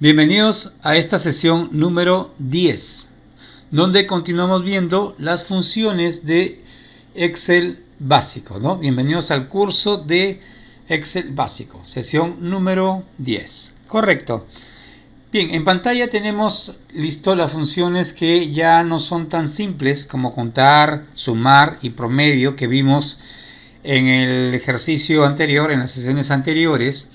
Bienvenidos a esta sesión número 10, donde continuamos viendo las funciones de Excel básico, ¿no? Bienvenidos al curso de Excel básico, sesión número 10. Correcto. Bien, en pantalla tenemos listo las funciones que ya no son tan simples como contar, sumar y promedio que vimos en el ejercicio anterior, en las sesiones anteriores.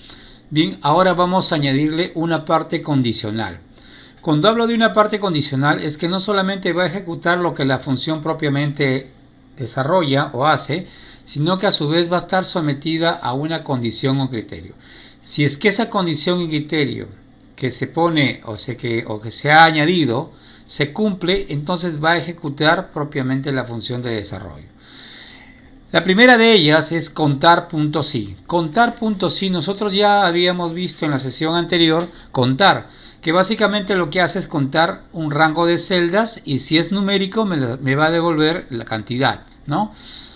Bien, ahora vamos a añadirle una parte condicional. Cuando hablo de una parte condicional es que no solamente va a ejecutar lo que la función propiamente desarrolla o hace, sino que a su vez va a estar sometida a una condición o criterio. Si es que esa condición y criterio que se pone o que se ha añadido se cumple, entonces va a ejecutar propiamente la función de desarrollo. La primera de ellas es contar.si. Contar.si nosotros ya habíamos visto en la sesión anterior contar, que básicamente lo que hace es contar un rango de celdas y si es numérico me va a devolver la cantidad, ¿no?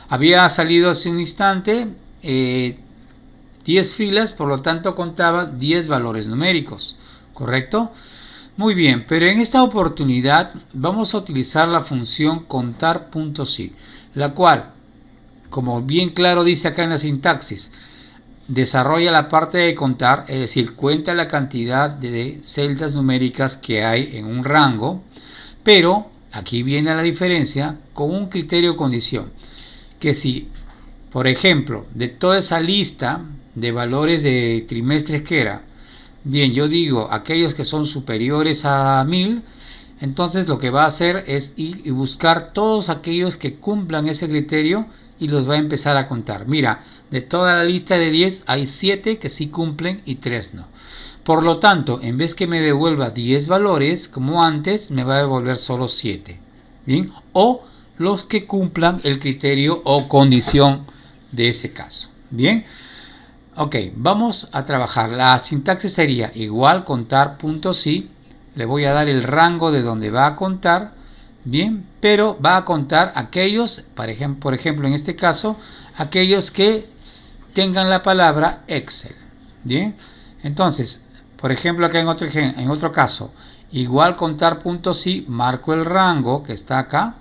Había salido hace un instante 10 filas, por lo tanto contaba 10 valores numéricos, ¿correcto? Muy bien, pero en esta oportunidad vamos a utilizar la función contar.si, la cual, como bien claro dice acá en la sintaxis, desarrolla la parte de contar, es decir, cuenta la cantidad de celdas numéricas que hay en un rango, pero aquí viene la diferencia con un criterio condición, que si, por ejemplo, de toda esa lista de valores de trimestres que era, bien, yo digo aquellos que son superiores a 1000, entonces lo que va a hacer es ir y buscar todos aquellos que cumplan ese criterio y los va a empezar a contar. Mira, de toda la lista de 10 hay 7 que sí cumplen y 3 no. Por lo tanto, en vez que me devuelva 10 valores como antes, me va a devolver solo 7. ¿Bien? O los que cumplan el criterio o condición de ese caso. ¿Bien? Ok, vamos a trabajar. La sintaxis sería igual contar.si. Le voy a dar el rango de donde va a contar. Bien, pero va a contar aquellos, por ejemplo, en este caso, aquellos que tengan la palabra Excel. Bien, entonces, por ejemplo, acá en otro caso, igual contar.si, marco el rango que está acá.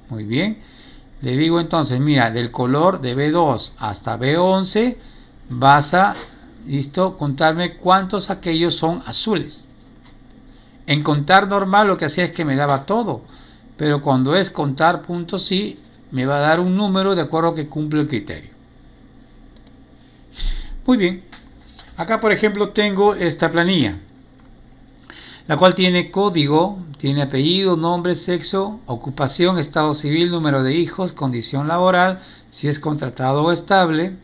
Muy bien, le digo entonces, mira, del color de B2 hasta B11, vas a, listo, contarme cuántos aquellos son azules. En contar normal lo que hacía es que me daba todo. Pero cuando es contar.si me va a dar un número de acuerdo a que cumple el criterio. Muy bien. Acá por ejemplo tengo esta planilla, la cual tiene código, tiene apellido, nombre, sexo, ocupación, estado civil, número de hijos, condición laboral, si es contratado o estable.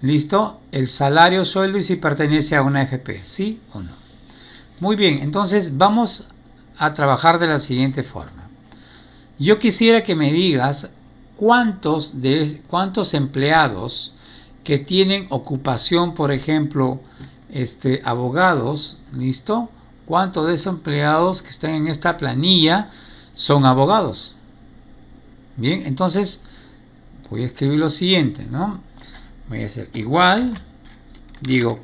Listo. El salario, sueldo y si pertenece a una AFP, sí o no. Muy bien, entonces vamos a trabajar de la siguiente forma. Yo quisiera que me digas cuántos empleados que tienen ocupación, por ejemplo, abogados, ¿listo? ¿Cuántos de esos empleados que están en esta planilla son abogados? Bien, entonces voy a escribir lo siguiente, ¿no? Voy a hacer igual, digo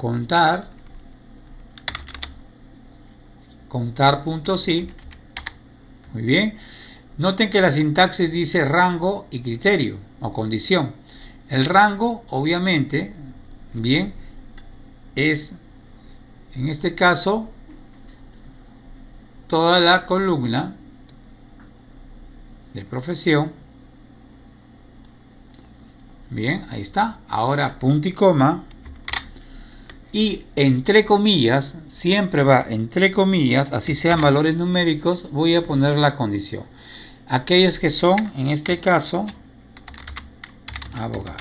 contar.si, muy bien. Noten que la sintaxis dice rango y criterio o condición. El rango, obviamente, bien, es, en este caso, toda la columna de profesión. Bien, ahí está. Ahora punto y coma. Y entre comillas, siempre va entre comillas, así sean valores numéricos, voy a poner la condición. Aquellos que son, en este caso, abogado.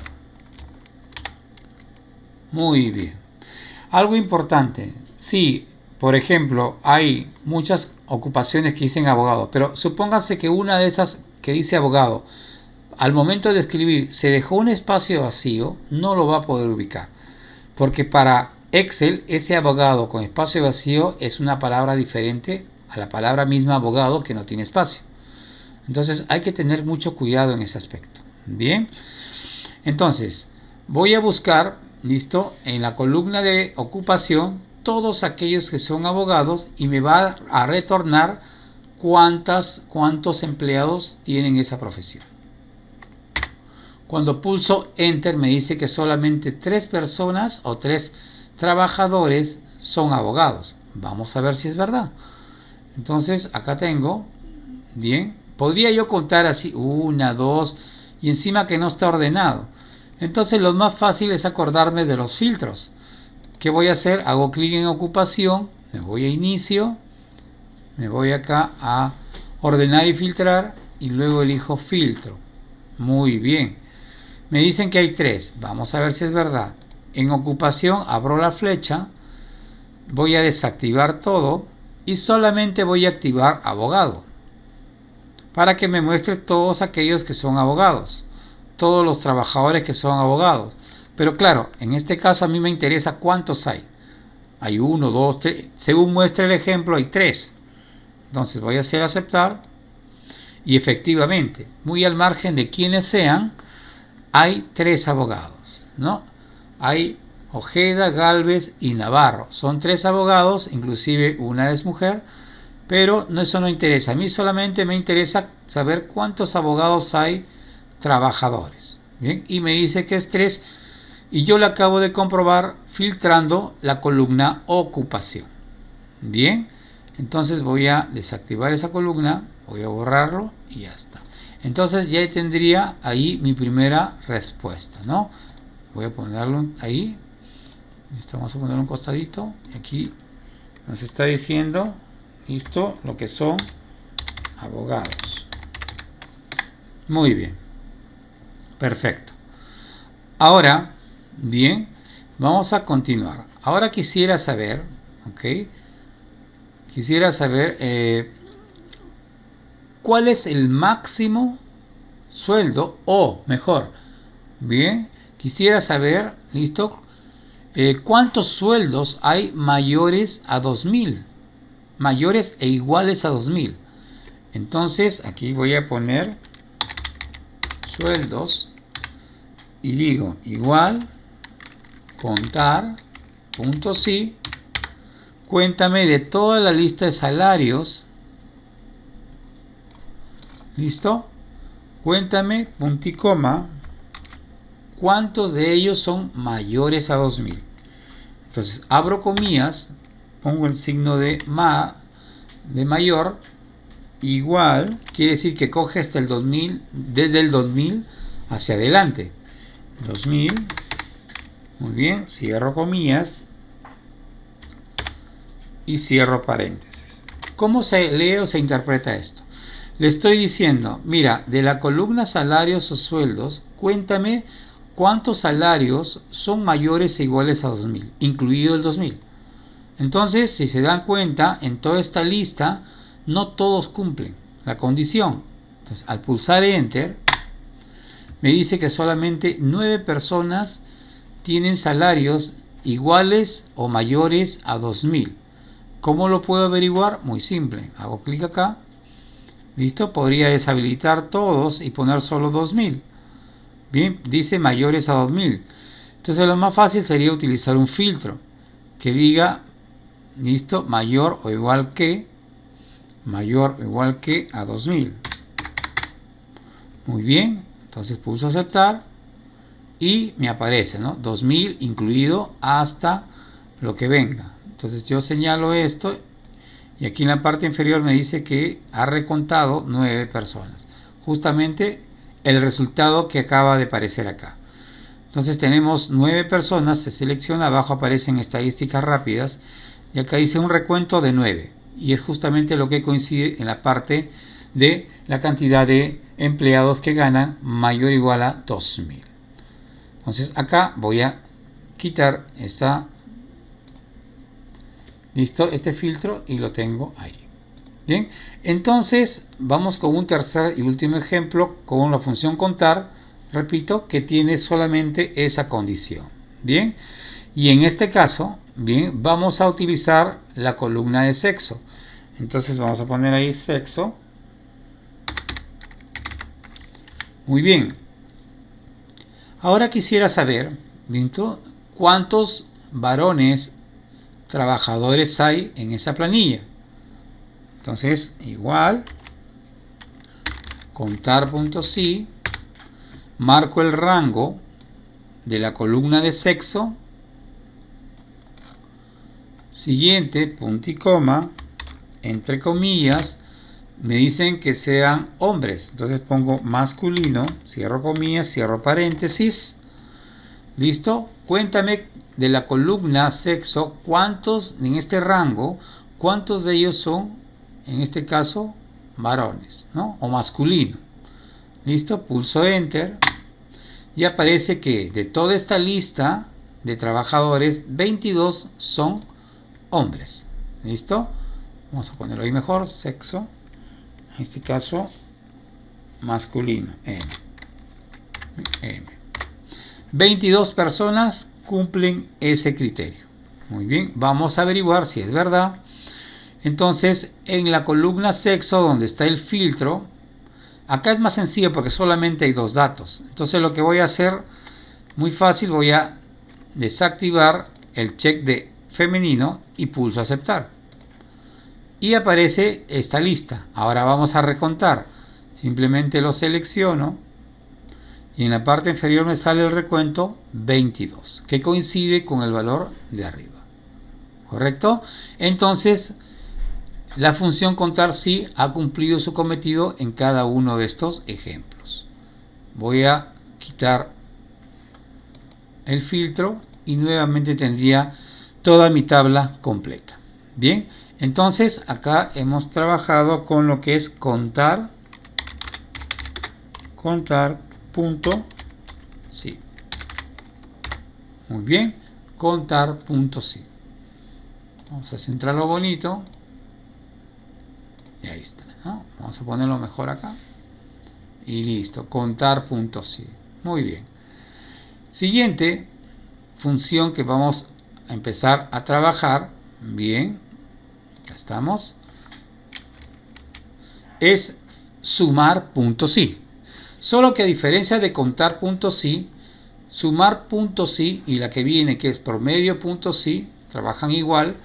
Muy bien. Algo importante, si, por ejemplo, hay muchas ocupaciones que dicen abogado, pero supóngase que una de esas que dice abogado, al momento de escribir, se dejó un espacio vacío, no lo va a poder ubicar. Porque para Excel, ese abogado con espacio vacío es una palabra diferente a la palabra misma abogado que no tiene espacio. Entonces hay que tener mucho cuidado en ese aspecto. Bien, entonces voy a buscar, listo, en la columna de ocupación, todos aquellos que son abogados y me va a retornar cuántos empleados tienen esa profesión. Cuando pulso Enter me dice que solamente 3 personas o 3 trabajadores son abogados. Vamos a ver si es verdad. Entonces acá tengo, bien, podría yo contar así 1, 2 y encima que no está ordenado. Entonces lo más fácil es acordarme de los filtros. ¿Qué voy a hacer? Hago clic en ocupación, me voy a inicio, me voy acá a ordenar y filtrar y luego elijo filtro. Muy bien. Me dicen que hay 3. Vamos a ver si es verdad. En ocupación abro la flecha, voy a desactivar todo y solamente voy a activar abogado para que me muestre todos aquellos que son abogados, todos los trabajadores que son abogados. Pero claro, en este caso a mí me interesa cuántos hay. Hay 1, 2, 3. Según muestra el ejemplo, hay 3. Entonces voy a hacer aceptar y efectivamente, muy al margen de quienes sean, hay 3 abogados, ¿no? Hay Ojeda, Gálvez y Navarro. Son 3 abogados, inclusive una es mujer, pero eso no interesa. A mí solamente me interesa saber cuántos abogados hay trabajadores. Bien, y me dice que es 3 y yo lo acabo de comprobar filtrando la columna ocupación. Bien, entonces voy a desactivar esa columna, voy a borrarlo y ya está. Entonces ya tendría ahí mi primera respuesta, ¿no? Voy a ponerlo ahí. Vamos a poner un costadito. Y aquí nos está diciendo, listo, lo que son abogados. Muy bien. Perfecto. Ahora, bien, vamos a continuar. Ahora quisiera saber, ¿ok? Quisiera saber cuál es el máximo sueldo o mejor, bien, quisiera saber, listo, cuántos sueldos hay mayores a 2000, mayores e iguales a 2000. Entonces aquí voy a poner sueldos y digo igual contar punto sí, cuéntame de toda la lista de salarios. ¿Listo? Cuéntame, punto y coma, cuántos de ellos son mayores a 2000. Entonces, abro comillas, pongo el signo de mayor, igual, quiere decir que coge hasta el 2000, desde el 2000 hacia adelante. 2000, muy bien, cierro comillas y cierro paréntesis. ¿Cómo se lee o se interpreta esto? Le estoy diciendo, mira, de la columna salarios o sueldos, cuéntame cuántos salarios son mayores e iguales a 2000, incluido el 2000. Entonces, si se dan cuenta, en toda esta lista, no todos cumplen la condición. Entonces, al pulsar Enter, me dice que solamente 9 personas tienen salarios iguales o mayores a 2000. ¿Cómo lo puedo averiguar? Muy simple. Hago clic acá. ¿Listo? Podría deshabilitar todos y poner solo 2000. Bien, dice mayores a 2000. Entonces lo más fácil sería utilizar un filtro que diga, listo, mayor o igual que a 2000. Muy bien, entonces pulso aceptar y me aparece, ¿no? 2000 incluido hasta lo que venga. Entonces yo señalo esto y aquí en la parte inferior me dice que ha recontado 9 personas. Justamente el resultado que acaba de aparecer acá. Entonces tenemos 9 personas, se selecciona, abajo aparecen estadísticas rápidas y acá dice un recuento de 9 y es justamente lo que coincide en la parte de la cantidad de empleados que ganan mayor o igual a 2000. Entonces acá voy a quitar este filtro y lo tengo ahí. Bien, entonces vamos con un tercer y último ejemplo con la función contar, repito, que tiene solamente esa condición. Bien, y en este caso, bien, vamos a utilizar la columna de sexo. Entonces vamos a poner ahí sexo. Muy bien. Ahora quisiera saber, ¿bien? ¿Cuántos varones trabajadores hay en esa planilla. Entonces, igual, contar.si, marco el rango de la columna de sexo, siguiente, punto y coma, entre comillas, me dicen que sean hombres, entonces pongo masculino, cierro comillas, cierro paréntesis, listo. Cuéntame de la columna sexo, cuántos en este rango, cuántos de ellos son, en este caso, varones, ¿no? O masculino. Listo, pulso enter y aparece que de toda esta lista de trabajadores, 22 son hombres. Listo, vamos a ponerlo ahí mejor, sexo, en este caso masculino, M. 22 personas cumplen ese criterio. Muy bien, vamos a averiguar si es verdad. Entonces, en la columna sexo, donde está el filtro, acá es más sencillo porque solamente hay dos datos. Entonces, lo que voy a hacer, muy fácil, voy a desactivar el check de femenino y pulso aceptar. Y aparece esta lista. Ahora vamos a recontar. Simplemente lo selecciono y en la parte inferior me sale el recuento 22, que coincide con el valor de arriba. ¿Correcto? Entonces, la función contar sí ha cumplido su cometido en cada uno de estos ejemplos. Voy a quitar el filtro y nuevamente tendría toda mi tabla completa. Bien, entonces acá hemos trabajado con lo que es contar punto sí. Muy bien, contar punto sí. Vamos a centrarlo bonito. Y ahí está, ¿no? Vamos a ponerlo mejor acá. Y listo, contar punto sí. Muy bien. Siguiente función que vamos a empezar a trabajar. Bien, acá estamos. Es sumar punto sí. Solo que a diferencia de contar punto sí, sumar punto sí y la que viene que es promedio punto sí, trabajan igual.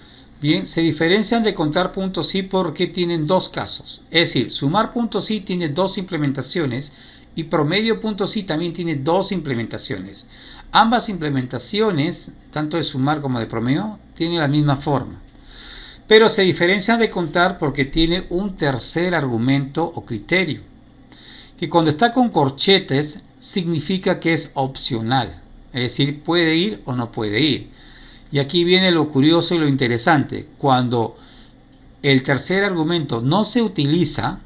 Bien, se diferencian de contar punto sí porque tienen dos casos. Es decir, sumar punto sí tiene dos implementaciones y promedio punto sí también tiene dos implementaciones. Ambas implementaciones, tanto de sumar como de promedio, tienen la misma forma. Pero se diferencian de contar porque tiene un tercer argumento o criterio, que cuando está con corchetes significa que es opcional. Es decir, puede ir o no puede ir. Y aquí viene lo curioso y lo interesante. Cuando el tercer argumento no se utiliza,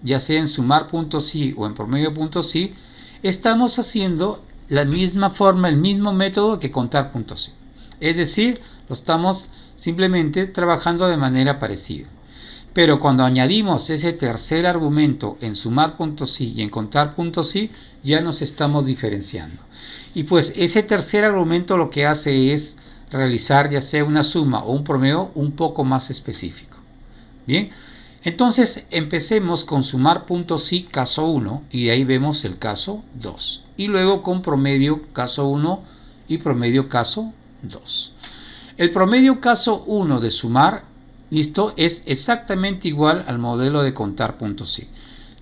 ya sea en sumar punto sí o en promedio punto sí, estamos haciendo la misma forma, el mismo método que contar punto sí. Es decir, lo estamos simplemente trabajando de manera parecida. Pero cuando añadimos ese tercer argumento en sumar punto sí y en contar punto sí, ya nos estamos diferenciando. Y pues ese tercer argumento lo que hace es realizar ya sea una suma o un promedio un poco más específico. Bien, entonces empecemos con sumar punto sí caso 1 y de ahí vemos el caso 2. Y luego con promedio caso 1 y promedio caso 2. El promedio caso 1 de sumar, listo, es exactamente igual al modelo de contar punto sí.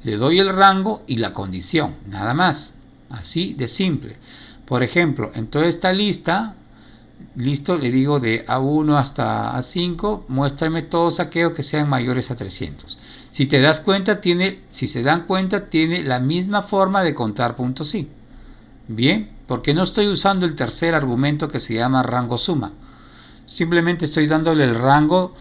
Le doy el rango y la condición, nada más. Así de simple. Por ejemplo, en toda esta lista, listo, le digo de A1 hasta A5, muéstrame todos aquellos que sean mayores a 300. Si te das cuenta, si se dan cuenta, tiene la misma forma de contar punto sí. Bien, porque no estoy usando el tercer argumento que se llama rango suma. Simplemente estoy dándole el rango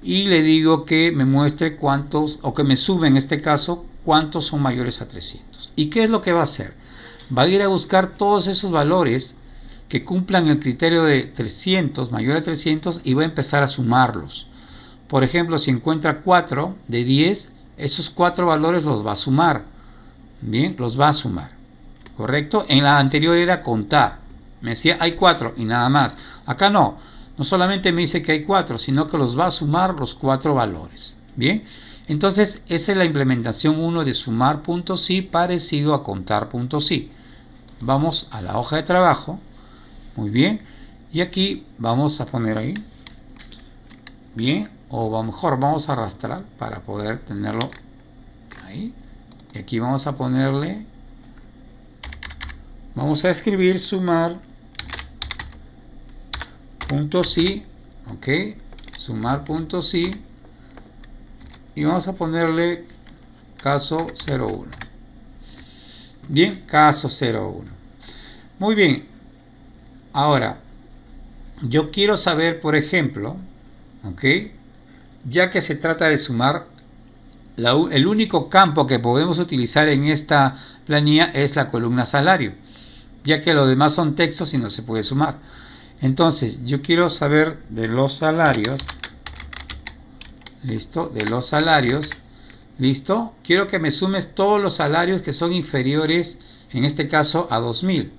y le digo que me muestre cuántos, o que me sume en este caso, cuántos son mayores a 300. ¿Y qué es lo que va a hacer? Va a ir a buscar todos esos valores que cumplan el criterio de 300, mayor a 300, y va a empezar a sumarlos. Por ejemplo, si encuentra 4 de 10, esos 4 valores los va a sumar. Bien, los va a sumar. ¿Correcto? En la anterior era contar. Me decía hay 4 y nada más. Acá no. No solamente me dice que hay 4, sino que los va a sumar los 4 valores. Bien. Entonces, esa es la implementación 1 de sumar punto sí parecido a contar punto sí. Vamos a la hoja de trabajo. Muy bien. Y aquí vamos a poner ahí Bien, o a lo mejor vamos a arrastrar para poder tenerlo ahí. Y aquí vamos a ponerle, vamos a escribir sumar punto sí, ok, sumar punto sí, y vamos a ponerle caso 01. Bien, caso 01. Muy bien. Ahora, yo quiero saber, por ejemplo, ok, ya que se trata de sumar, el único campo que podemos utilizar en esta planilla es la columna salario, ya que los demás son textos y no se puede sumar. Entonces, yo quiero saber de los salarios. Listo, de los salarios. Listo, quiero que me sumes todos los salarios que son inferiores, en este caso, a 2000.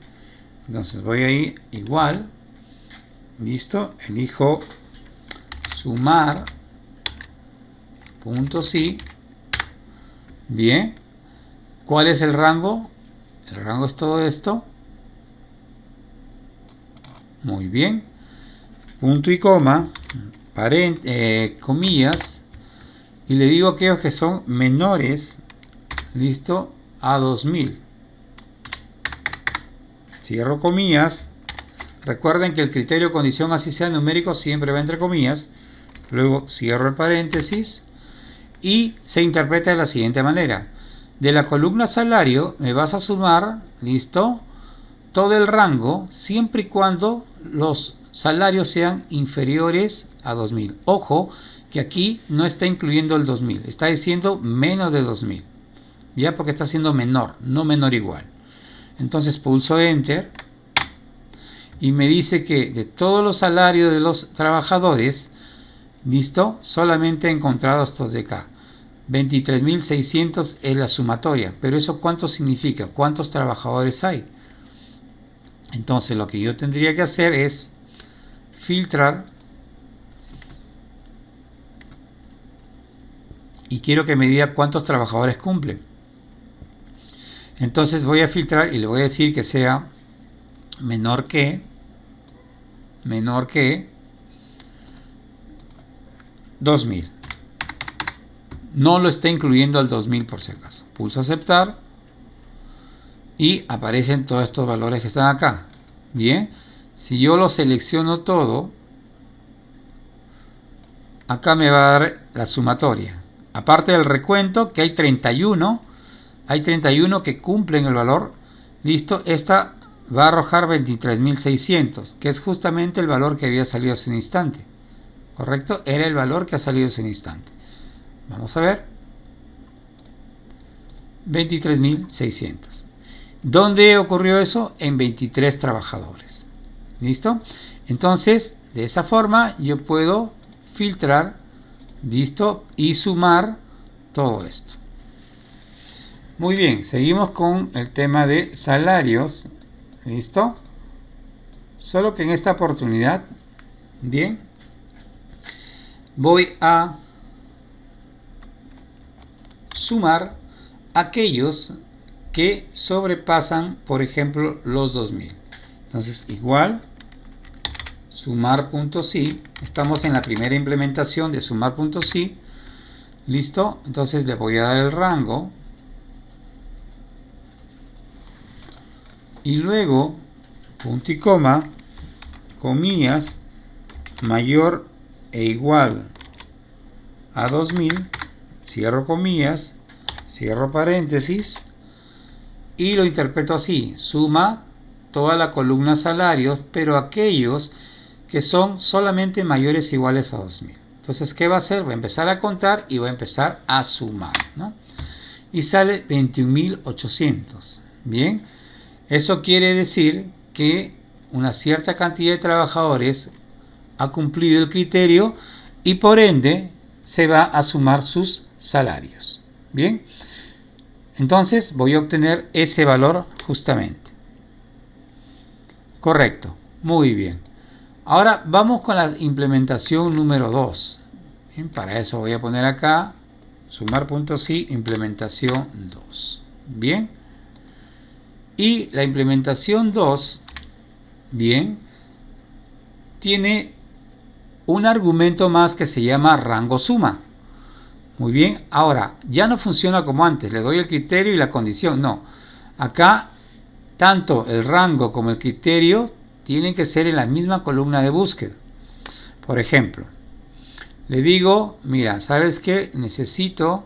Entonces voy ahí igual. Listo, elijo sumar punto sí. Bien, ¿cuál es el rango? El rango es todo esto. Muy bien, punto y coma, comillas, y le digo aquellos que son menores, listo, a 2000. Cierro comillas. Recuerden que el criterio condición así sea numérico siempre va entre comillas. Luego cierro el paréntesis y se interpreta de la siguiente manera. De la columna salario me vas a sumar, listo, todo el rango siempre y cuando los salarios sean inferiores a 2000. Ojo que aquí no está incluyendo el 2000, está diciendo menos de 2000. Ya, porque está siendo menor, no menor igual. Entonces pulso Enter y me dice que de todos los salarios de los trabajadores, listo, solamente he encontrado estos de acá. 23.600 es la sumatoria, pero eso ¿cuánto significa? ¿Cuántos trabajadores hay? Entonces lo que yo tendría que hacer es filtrar y quiero que me diga cuántos trabajadores cumplen. Entonces voy a filtrar y le voy a decir que sea menor que 2000. No lo está incluyendo al 2000 por si acaso. Pulso aceptar y aparecen todos estos valores que están acá. Bien, si yo lo selecciono todo, acá me va a dar la sumatoria. Aparte del recuento, que hay 31 que cumplen el valor. Listo, esta va a arrojar 23.600, que es justamente el valor que había salido hace un instante. ¿Correcto? Era el valor que ha salido hace un instante. Vamos a ver. 23.600. ¿Dónde ocurrió eso? En 23 trabajadores. ¿Listo? Entonces, de esa forma yo puedo filtrar, ¿listo? Y sumar todo esto. Muy bien, seguimos con el tema de salarios. ¿Listo? Solo que en esta oportunidad, bien, voy a sumar aquellos que sobrepasan, por ejemplo, los 2000. Entonces, igual, sumar.sí. Estamos en la primera implementación de sumar.sí. ¿Listo? Entonces le voy a dar el rango. Y luego, punto y coma, comillas, mayor e igual a 2000, cierro comillas, cierro paréntesis y lo interpreto así: suma toda la columna salarios, pero aquellos que son solamente mayores o iguales a 2000. Entonces, ¿qué va a hacer? Va a empezar a contar y va a empezar a sumar, ¿no? Y sale 21.800. Bien, eso quiere decir que una cierta cantidad de trabajadores ha cumplido el criterio y por ende se va a sumar sus salarios. Bien, entonces voy a obtener ese valor justamente. Correcto, muy bien. Ahora vamos con la implementación número 2. Bien, para eso voy a poner acá sumar.sí, implementación 2. Bien, y la implementación 2, bien, tiene un argumento más que se llama rango suma. Muy bien, ahora ya no funciona como antes, le doy el criterio y la condición, no. Acá tanto el rango como el criterio tienen que ser en la misma columna de búsqueda. Por ejemplo, le digo, mira, ¿sabes qué? Necesito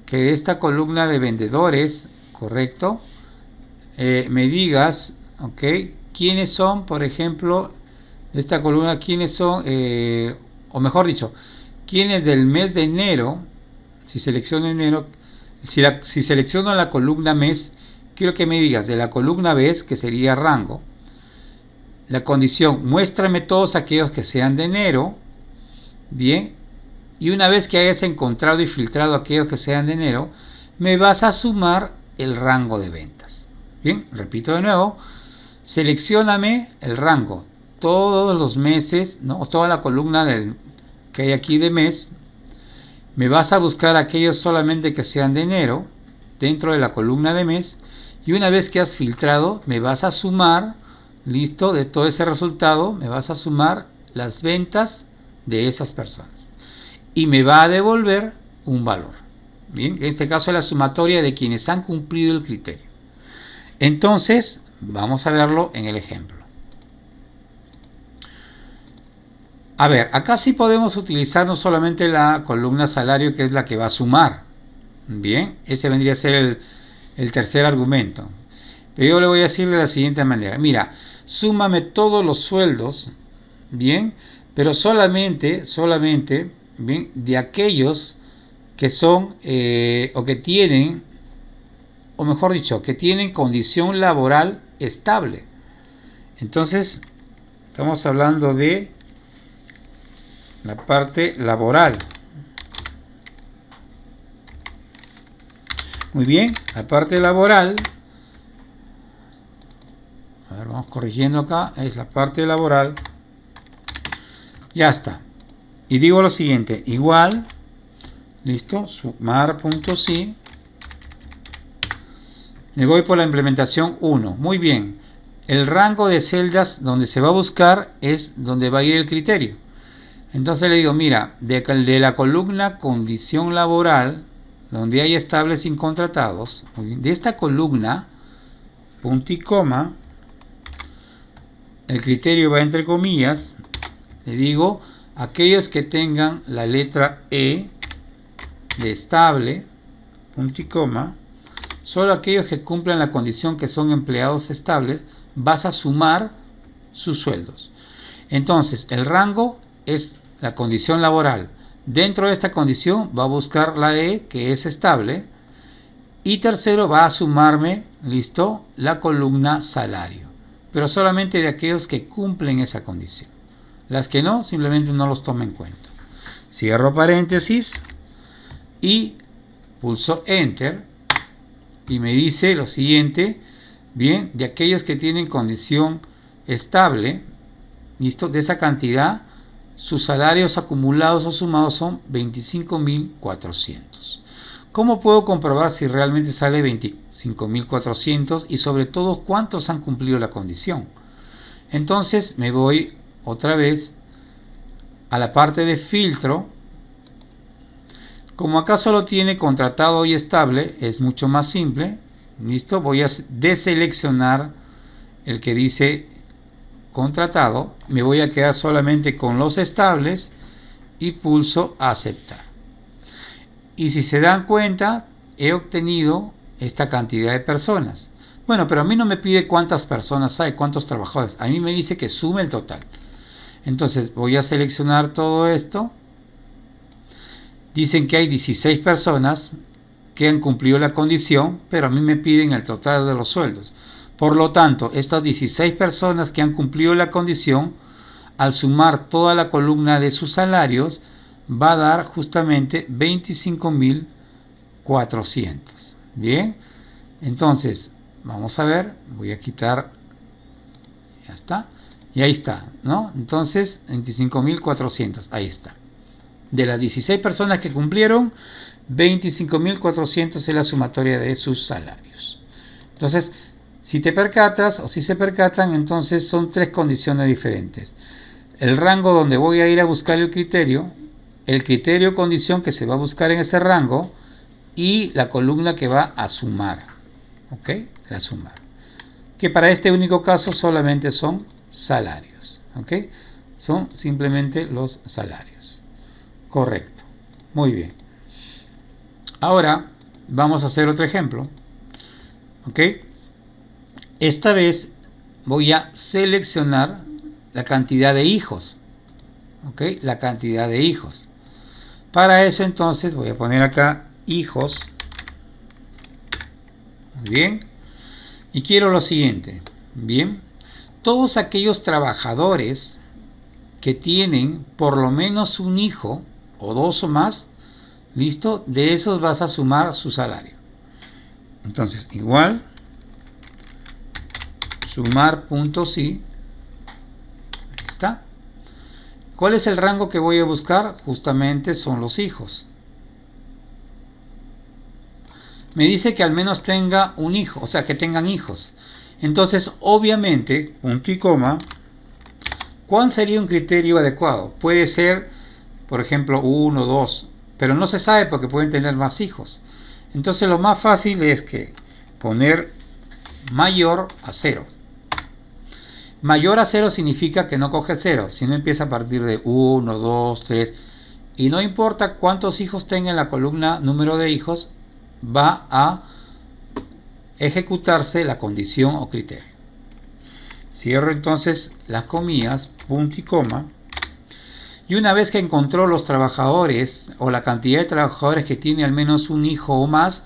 que de esta columna de vendedores, correcto, me digas, ok, quiénes son, por ejemplo, de esta columna, quiénes son, o mejor dicho, quiénes del mes de enero, si selecciono enero, si selecciono la columna mes, quiero que me digas de la columna vez, que sería rango, la condición, muéstrame todos aquellos que sean de enero, bien, y una vez que hayas encontrado y filtrado aquellos que sean de enero, me vas a sumar el rango de ventas. Bien, repito de nuevo, seleccióname el rango, todos los meses, ¿no? Toda la columna que hay aquí de mes, me vas a buscar aquellos solamente que sean de enero, dentro de la columna de mes, y una vez que has filtrado, me vas a sumar, listo, de todo ese resultado, me vas a sumar las ventas de esas personas. Y me va a devolver un valor. Bien, en este caso es la sumatoria de quienes han cumplido el criterio. Entonces, vamos a verlo en el ejemplo. A ver, acá sí podemos utilizar no solamente la columna salario, que es la que va a sumar. Bien, ese vendría a ser el tercer argumento. Pero yo le voy a decir de la siguiente manera. Mira, súmame todos los sueldos, bien, pero solamente, bien, de aquellos que son, o que tienen, o mejor dicho, que tienen condición laboral estable. Entonces, estamos hablando de la parte laboral. Muy bien, la parte laboral, a ver, vamos corrigiendo acá, es la parte laboral, ya está. Y digo lo siguiente, igual, listo, sumar.si, me voy por la implementación 1, muy bien, el rango de celdas donde se va a buscar es donde va a ir el criterio. Entonces le digo, mira, de la columna condición laboral, donde hay estables sin contratados, de esta columna, punto y coma, el criterio va entre comillas, le digo, aquellos que tengan la letra E de estable, punto y coma, solo aquellos que cumplan la condición que son empleados estables, vas a sumar sus sueldos. Entonces, el rango es la condición laboral. Dentro de esta condición va a buscar la E, que es estable, y tercero va a sumarme, listo, la columna salario, pero solamente de aquellos que cumplen esa condición. Las que no, simplemente no los toma en cuenta. Cierro paréntesis y pulso Enter y me dice lo siguiente, bien, de aquellos que tienen condición estable, listo, de esa cantidad, sus salarios acumulados o sumados son 25.400. ¿Cómo puedo comprobar si realmente sale 25.400 y sobre todo cuántos han cumplido la condición? Entonces me voy otra vez a la parte de filtro. Como acá solo tiene contratado y estable, es mucho más simple. Listo, voy a deseleccionar el que dice contratado, me voy a quedar solamente con los estables y pulso aceptar. Y si se dan cuenta, he obtenido esta cantidad de personas. Bueno, pero a mí no me pide cuántas personas hay, cuántos trabajadores. A mí me dice que sume el total. Entonces voy a seleccionar todo esto. Dicen que hay 16 personas que han cumplido la condición, pero a mí me piden el total de los sueldos. Por lo tanto, estas 16 personas que han cumplido la condición, al sumar toda la columna de sus salarios, va a dar justamente 25.400. Bien, entonces, vamos a ver, voy a quitar, ya está, y ahí está, ¿no? Entonces, 25.400, ahí está. De las 16 personas que cumplieron, 25.400 es la sumatoria de sus salarios. Entonces, si te percatas o si se percatan, entonces son tres condiciones diferentes. el rango donde voy a ir a buscar el criterio condición que se va a buscar en ese rango y la columna que va a sumar. ¿Ok? La sumar. Que para este único caso solamente son salarios. ¿Ok? Son simplemente los salarios. Correcto. Muy bien. Ahora vamos a hacer otro ejemplo. ¿Ok? Esta vez voy a seleccionar la cantidad de hijos. ¿Ok? La cantidad de hijos. Para eso entonces voy a poner acá hijos. Muy bien. Y quiero lo siguiente. Bien. Todos aquellos trabajadores que tienen por lo menos un hijo o dos o más, listo, de esos vas a sumar su salario. Entonces, igual, sumar punto sí. Ahí está. ¿Cuál es el rango que voy a buscar? Justamente son los hijos. Me dice que al menos tenga un hijo, o sea, que tengan hijos. Entonces, obviamente, punto y coma, ¿cuál sería un criterio adecuado? Puede ser, por ejemplo, 1, 2, pero no se sabe porque pueden tener más hijos. Entonces, lo más fácil es que poner mayor a 0. Mayor a 0 significa que no coge el 0, sino empieza a partir de 1, 2, 3. Y no importa cuántos hijos tenga en la columna número de hijos, va a ejecutarse la condición o criterio. Cierro entonces las comillas, punto y coma. Y una vez que encontró los trabajadores o la cantidad de trabajadores que tiene al menos un hijo o más,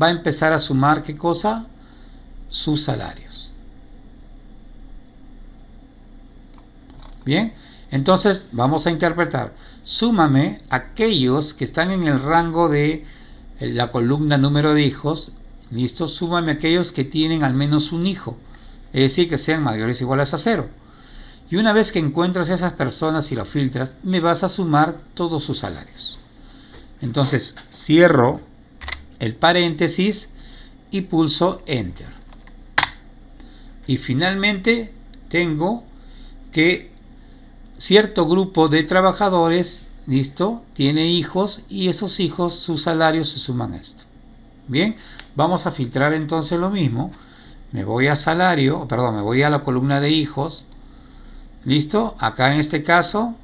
va a empezar a sumar ¿qué cosa? Sus salarios. Bien, entonces vamos a interpretar. Súmame aquellos que están en el rango de la columna número de hijos. Listo, súmame aquellos que tienen al menos un hijo. Es decir, que sean mayores o iguales a 0. Y una vez que encuentras a esas personas y lo filtras, me vas a sumar todos sus salarios. Entonces cierro el paréntesis y pulso Enter. Y finalmente tengo que cierto grupo de trabajadores, listo, tiene hijos y esos hijos, sus salarios se suman a esto. Bien, vamos a filtrar entonces lo mismo. Me voy a salario, perdón, me voy a la columna de hijos. Listo, acá en este caso,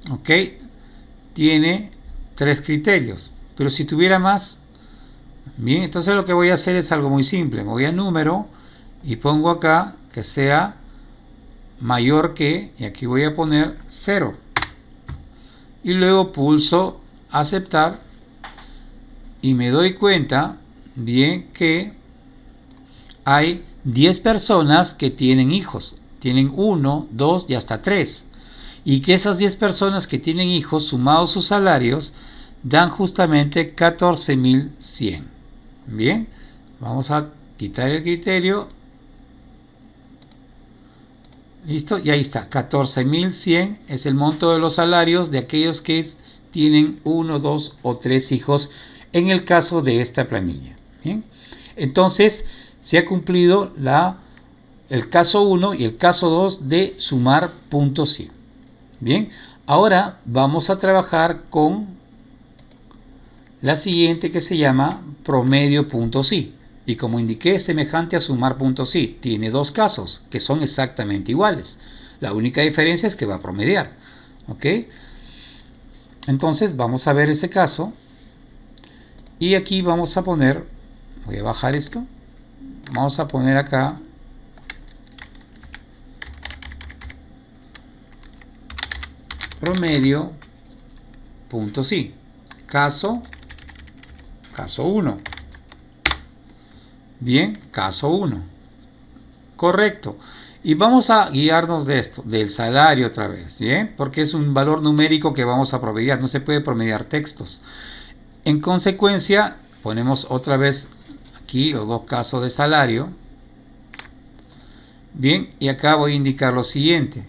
ok, tiene 3 criterios. Pero si tuviera más, bien, entonces lo que voy a hacer es algo muy simple. Me voy a número y pongo acá que sea mayor que, y aquí voy a poner 0. Y luego pulso aceptar y me doy cuenta, bien, que hay 10 personas que tienen hijos. Tienen 1, 2 y hasta 3. Y que esas 10 personas que tienen hijos, sumados sus salarios, dan justamente 14.100. Bien, vamos a quitar el criterio. Listo, y ahí está, 14.100 es el monto de los salarios de aquellos que tienen 1, 2 o 3 hijos en el caso de esta planilla. Bien, entonces se ha cumplido el caso 1 y el caso 2 de sumar puntos sí. Bien, ahora vamos a trabajar con la siguiente que se llama promedio punto sí. Y como indiqué, es semejante a sumar puntos sí. Tiene 2 casos que son exactamente iguales. La única diferencia es que va a promediar. ¿Ok? Entonces vamos a ver ese caso. Y aquí vamos a poner, voy a bajar esto. Vamos a poner acá promedio punto sí. Caso 1. Bien, caso 1. Correcto. Y vamos a guiarnos de esto, del salario otra vez, ¿bien? Porque es un valor numérico que vamos a promediar. No se puede promediar textos. En consecuencia, ponemos otra vez aquí los 2 casos de salario. Bien, y acá voy a indicar lo siguiente.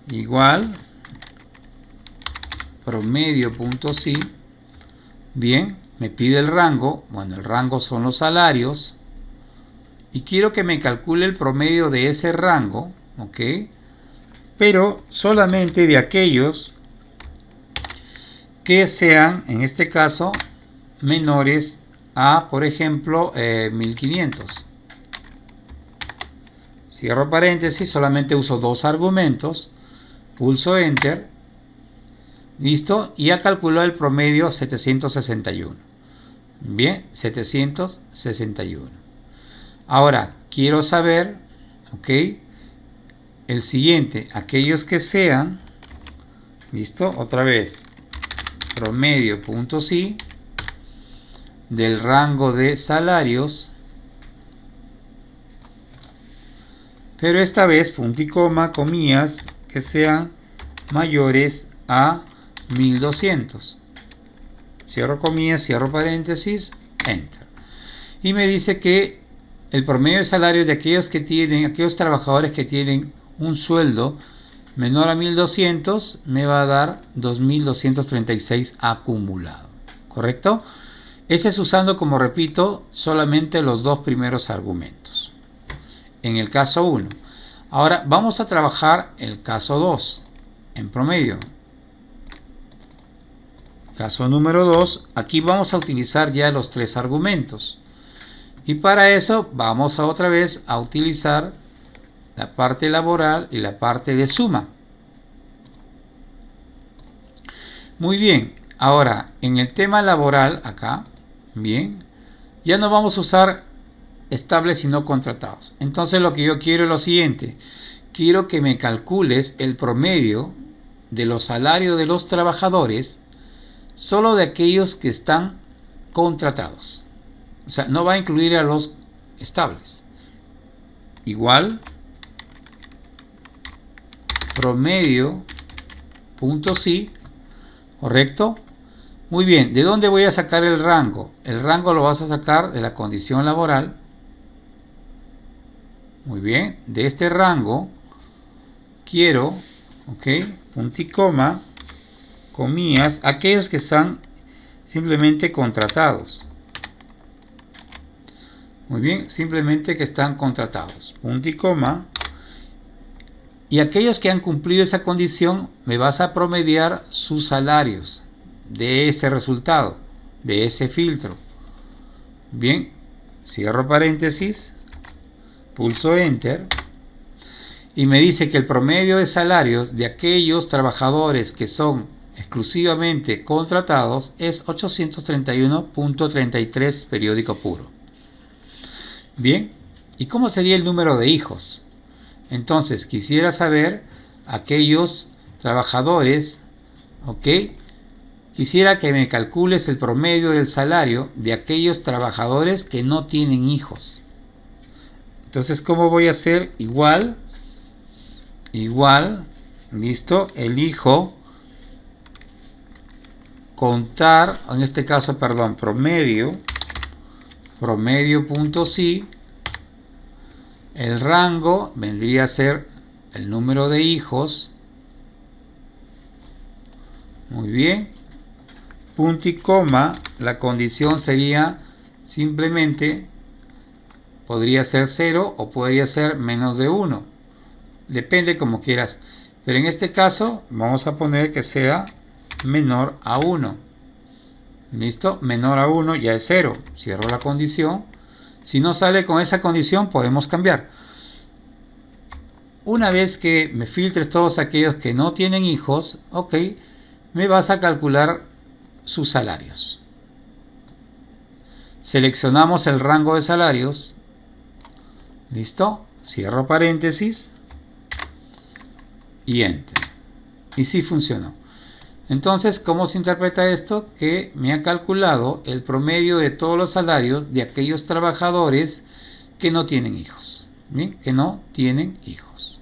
Igual, promedio punto sí. Bien, me pide el rango. Bueno, el rango son los salarios. Y quiero que me calcule el promedio de ese rango, ¿ok? pero solamente de aquellos que sean, en este caso, menores a, por ejemplo, 1500. Cierro paréntesis, solamente uso dos argumentos, pulso Enter, listo, y ya calculó el promedio 761. Bien, 761. Ahora, quiero saber, ok, el siguiente, aquellos que sean, listo, otra vez, promedio.si del rango de salarios, pero esta vez punto y coma, comillas, que sean mayores a 1200. Cierro comillas, cierro paréntesis, Enter. Y me dice que el promedio de salario de aquellos trabajadores que tienen un sueldo menor a 1200 me va a dar 2236 acumulado. ¿Correcto? Ese es usando, como repito, solamente los dos primeros argumentos. En el caso 1. Ahora vamos a trabajar el caso 2 en promedio. Caso número 2, aquí vamos a utilizar ya los tres argumentos. Y para eso vamos a otra vez a utilizar la parte laboral y la parte de suma. Muy bien, ahora en el tema laboral acá, bien, ya no vamos a usar estables sino contratados. Entonces lo que yo quiero es lo siguiente, quiero que me calcules el promedio de los salarios de los trabajadores solo de aquellos que están contratados. O sea, no va a incluir a los estables. Igual promedio.si, ¿correcto? Muy bien, ¿de dónde voy a sacar el rango? El rango lo vas a sacar de la condición laboral. Muy bien, de este rango quiero, ok, punto y coma, comillas, aquellos que están simplemente contratados. Muy bien, simplemente que están contratados. Punto y coma. Y aquellos que han cumplido esa condición, me vas a promediar sus salarios de ese resultado, de ese filtro. Bien, cierro paréntesis, pulso Enter. Y me dice que el promedio de salarios de aquellos trabajadores que son exclusivamente contratados es 831.33 periódico puro. Bien, ¿y cómo sería el número de hijos? Entonces quisiera saber aquellos trabajadores, ok, quisiera que me calcules el promedio del salario de aquellos trabajadores que no tienen hijos. Entonces, ¿cómo voy a hacer? Igual, listo, elijo contar, en este caso, perdón, promedio.si, el rango vendría a ser el número de hijos, muy bien, punto y coma, la condición sería simplemente, podría ser 0 o podría ser menos de 1, depende como quieras, pero en este caso vamos a poner que sea menor a 1. ¿Listo? Menor a 1 ya es 0. Cierro la condición. Si no sale con esa condición, podemos cambiar. Una vez que me filtres todos aquellos que no tienen hijos, ok, me vas a calcular sus salarios. Seleccionamos el rango de salarios. ¿Listo? Cierro paréntesis. Y Enter. Y sí funcionó. Entonces, ¿cómo se interpreta esto? Que me ha calculado el promedio de todos los salarios de aquellos trabajadores que no tienen hijos. ¿Bien? Que no tienen hijos.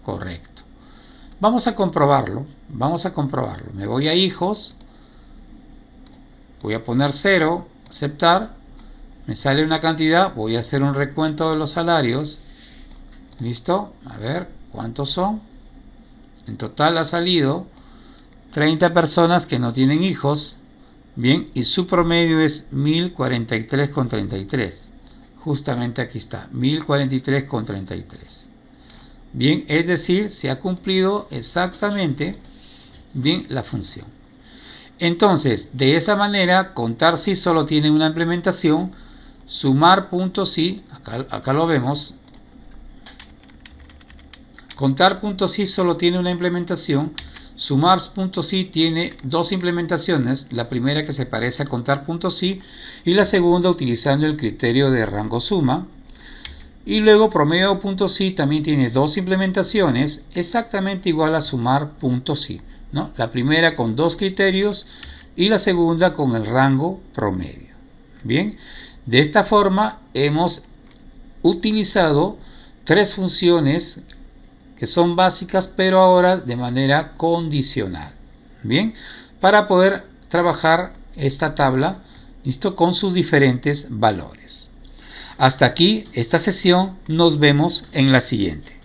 Correcto. Vamos a comprobarlo. Me voy a hijos. Voy a poner 0. Aceptar. Me sale una cantidad. Voy a hacer un recuento de los salarios. ¿Listo? A ver, ¿cuántos son? En total ha salido 30 personas que no tienen hijos, bien, y su promedio es 1043,33. Justamente aquí está, 1043,33. Bien, es decir, se ha cumplido exactamente bien la función. Entonces, de esa manera, contar si solo tiene una implementación, sumar punto si, acá lo vemos, contar punto si solo tiene una implementación, sumar punto si tiene dos implementaciones, la primera que se parece a contar punto si y la segunda utilizando el criterio de rango suma. Y luego promedio punto si también tiene dos implementaciones exactamente igual a sumar punto si, ¿no? La primera con dos criterios y la segunda con el rango promedio. Bien, de esta forma hemos utilizado tres funciones que son básicas, pero ahora de manera condicional. Bien, para poder trabajar esta tabla, ¿listo? Con sus diferentes valores. Hasta aquí esta sesión, nos vemos en la siguiente.